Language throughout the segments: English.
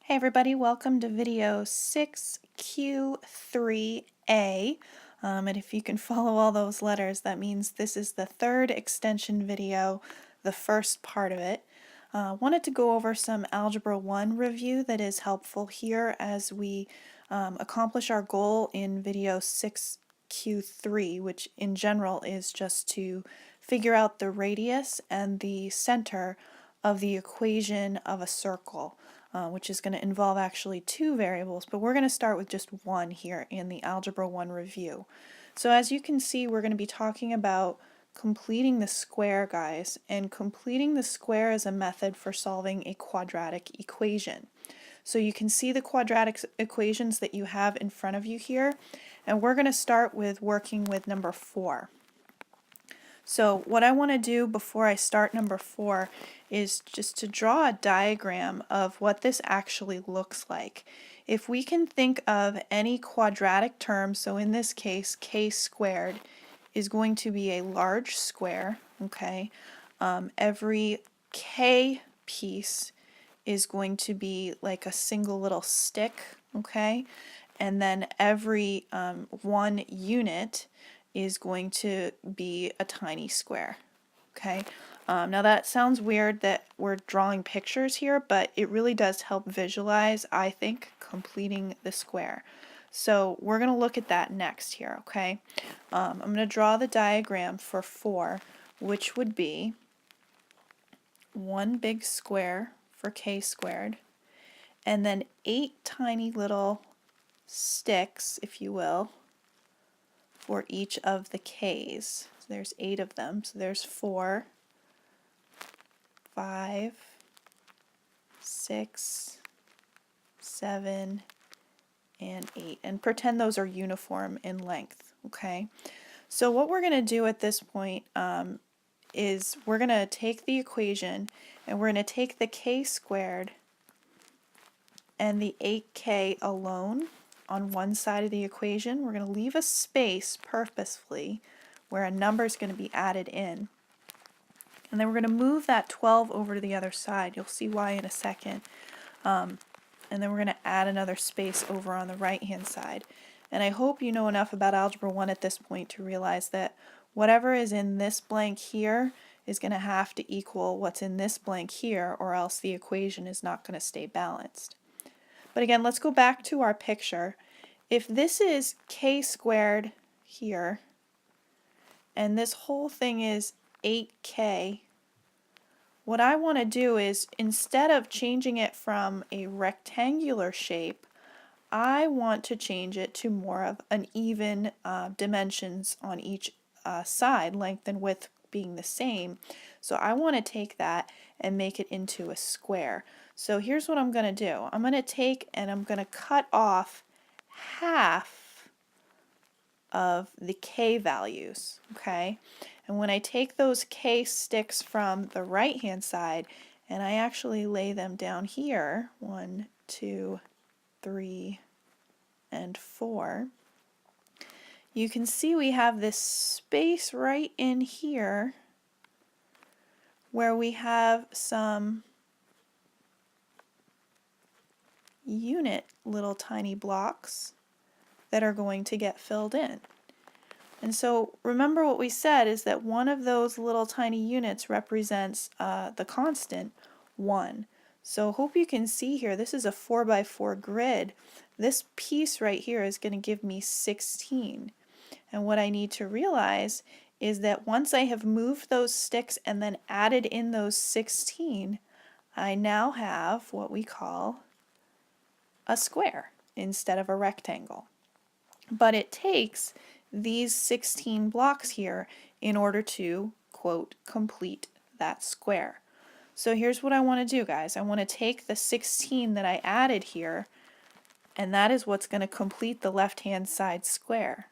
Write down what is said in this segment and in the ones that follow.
Hey everybody, welcome to video 6Q3A. And if you can follow all those letters, that means this is the third extension video, the first part of it. Wanted to go over some Algebra 1 review that is helpful here as we accomplish our goal in video 6Q3, which in general is just to figure out the radius and the center of the equation of a circle. Which is going to involve actually two variables, but we're going to start with just one here in the Algebra 1 review. So as you can see, we're going to be talking about completing the square, guys, and completing the square is a method for solving a quadratic equation. So you can see the quadratic equations that you have in front of you here, and we're going to start with working with number 4. So what I want to do before I start number 4 is just to draw a diagram of what this actually looks like. If we can think of any quadratic term, so in this case k squared is going to be a large square, okay? Every k piece is going to be like a single little stick, okay? And then every one unit is going to be a tiny square, okay? Now that sounds weird that we're drawing pictures here, but it really does help visualize, I think, completing the square. So we're going to look at that next here, okay? I'm going to draw the diagram for 4, which would be one big square for k squared, and then 8 tiny little sticks, if you will, for each of the k's. So there's 8 of them. So there's 4, 5, 6, 7, and 8. And pretend those are uniform in length, okay? So what we're going to do at this point is we're going to take the equation and we're going to take the k squared and the 8k alone on one side of the equation. We're going to leave a space purposefully where a number is going to be added in. And then we're going to move that 12 over to the other side. You'll see why in a second. And then we're going to add another space over on the right hand side. And I hope you know enough about Algebra 1 at this point to realize that whatever is in this blank here is going to have to equal what's in this blank here, or else the equation is not going to stay balanced. But again, let's go back to our picture. If this is k squared here, and this whole thing is 8k, what I want to do is, instead of changing it from a rectangular shape, I want to change it to more of an even dimensions on each side, length and width being the same. So I want to take that and make it into a square. So here's what I'm going to do. I'm going to take and I'm going to cut off half of the k values, okay? And when I take those k sticks from the right hand side and I actually lay them down here, 1, 2, 3, and 4, you can see we have this space right in here where we have some unit little tiny blocks that are going to get filled in. And so remember what we said is that one of those little tiny units represents the constant 1. So hope you can see here, this is a 4x4 grid. This piece right here is going to give me 16. And what I need to realize is that once I have moved those sticks and then added in those 16, I now have what we call a square instead of a rectangle. But it takes these 16 blocks here in order to, quote, complete that square. So here's what I want to do, guys. I want to take the 16 that I added here, and that is what's going to complete the left-hand side square.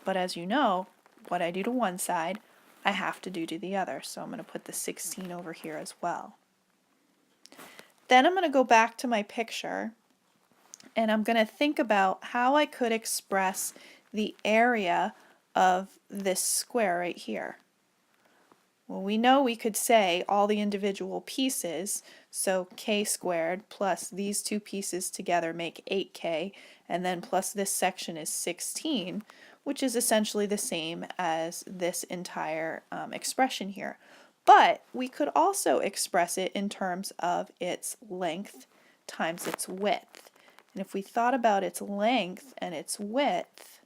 But as you know, what I do to one side, I have to do to the other. So I'm going to put the 16 over here as well. Then I'm going to go back to my picture, and I'm going to think about how I could express the area of this square right here. Well, we know we could say all the individual pieces, So k squared plus these two pieces together make 8k, and then plus this section is 16, which is essentially the same as this entire expression here. But we could also express it in terms of its length times its width. And if we thought about its length and its width,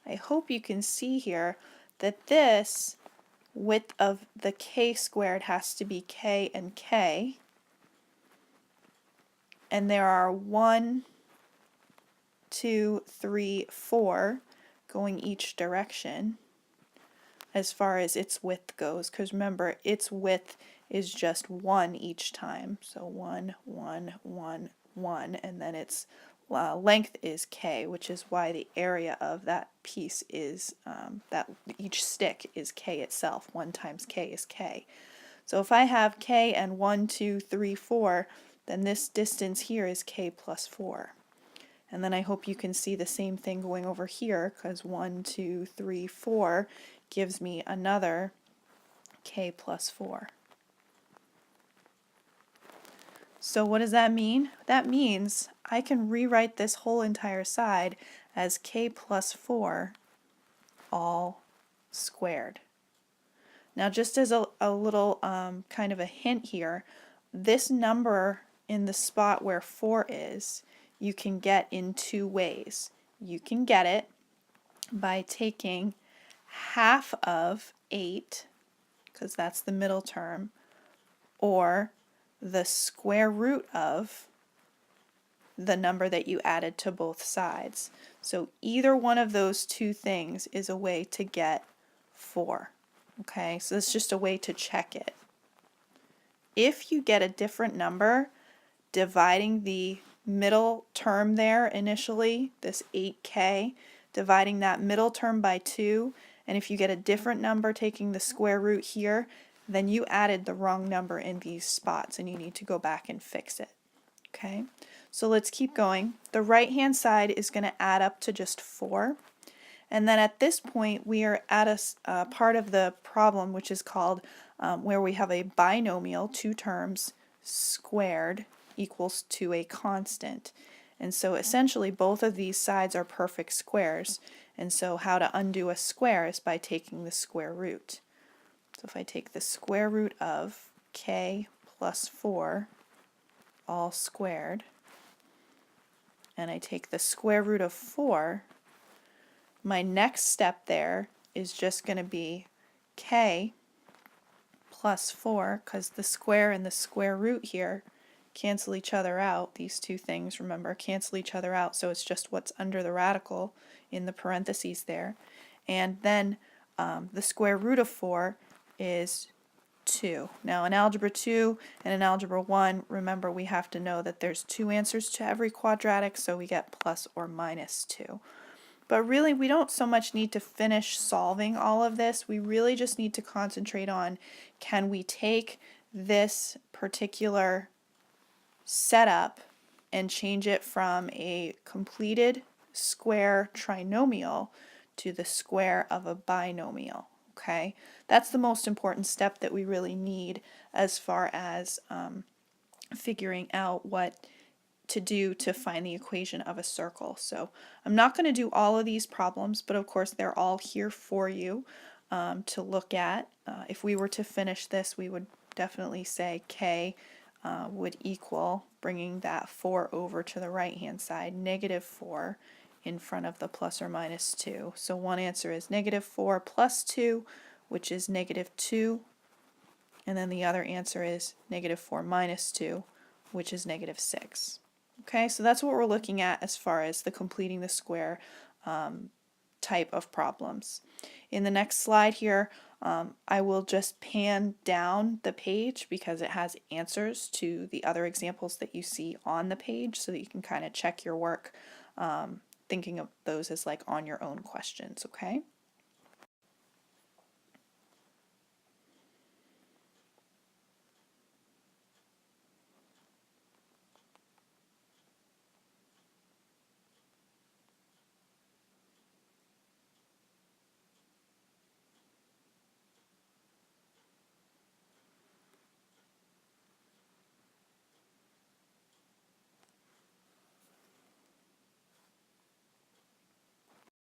I hope you can see here that this width of the k squared has to be k and k. And there are 1, 2, 3, 4 going each direction as far as its width goes, because remember, its width is just 1 each time. So 1, 1, 1, 1, and then its length is k, which is why the area of that piece is, that each stick is k itself. 1 times k is k. So if I have k and 1, 2, 3, 4, then this distance here is k plus 4. And then I hope you can see the same thing going over here, because 1, 2, 3, 4 gives me another k plus 4. So what does that mean? That means I can rewrite this whole entire side as k plus 4 all squared. Now just as a little kind of a hint here, this number in the spot where 4 is, you can get in two ways. You can get it by taking half of 8, because that's the middle term, or the square root of the number that you added to both sides. So either one of those two things is a way to get 4. Okay, so it's just a way to check it. If you get a different number, dividing the middle term there initially, this 8k, dividing that middle term by 2, and if you get a different number taking the square root here, then you added the wrong number in these spots and you need to go back and fix it. Okay, so let's keep going. The right hand side is going to add up to just 4. And then at this point we are at a part of the problem which is called where we have a binomial, two terms, squared equals to a constant. And so essentially both of these sides are perfect squares. And so how to undo a square is by taking the square root. So if I take the square root of k plus 4 all squared, and I take the square root of 4, my next step there is just going to be k plus 4, because the square and the square root here cancel each other out. These two things, remember, cancel each other out, so it's just what's under the radical in the parentheses there. And then the square root of 4 is 2. Now in Algebra 2 and in Algebra 1, remember we have to know that there's two answers to every quadratic, so we get plus or minus 2. But really we don't so much need to finish solving all of this, we really just need to concentrate on, can we take this particular setup and change it from a completed square trinomial to the square of a binomial. Okay, that's the most important step that we really need as far as figuring out what to do to find the equation of a circle. So I'm not going to do all of these problems, but of course they're all here for you to look at. If we were to finish this, we would definitely say k would equal, bringing that 4 over to the right hand side, negative 4 in front of the plus or minus 2. So one answer is negative 4 plus 2, which is negative 2, and then the other answer is negative 4 minus 2, which is negative 6. Okay, so that's what we're looking at as far as the completing the square type of problems. In the next slide here, I will just pan down the page because it has answers to the other examples that you see on the page so that you can kind of check your work, thinking of those as like on your own questions, okay?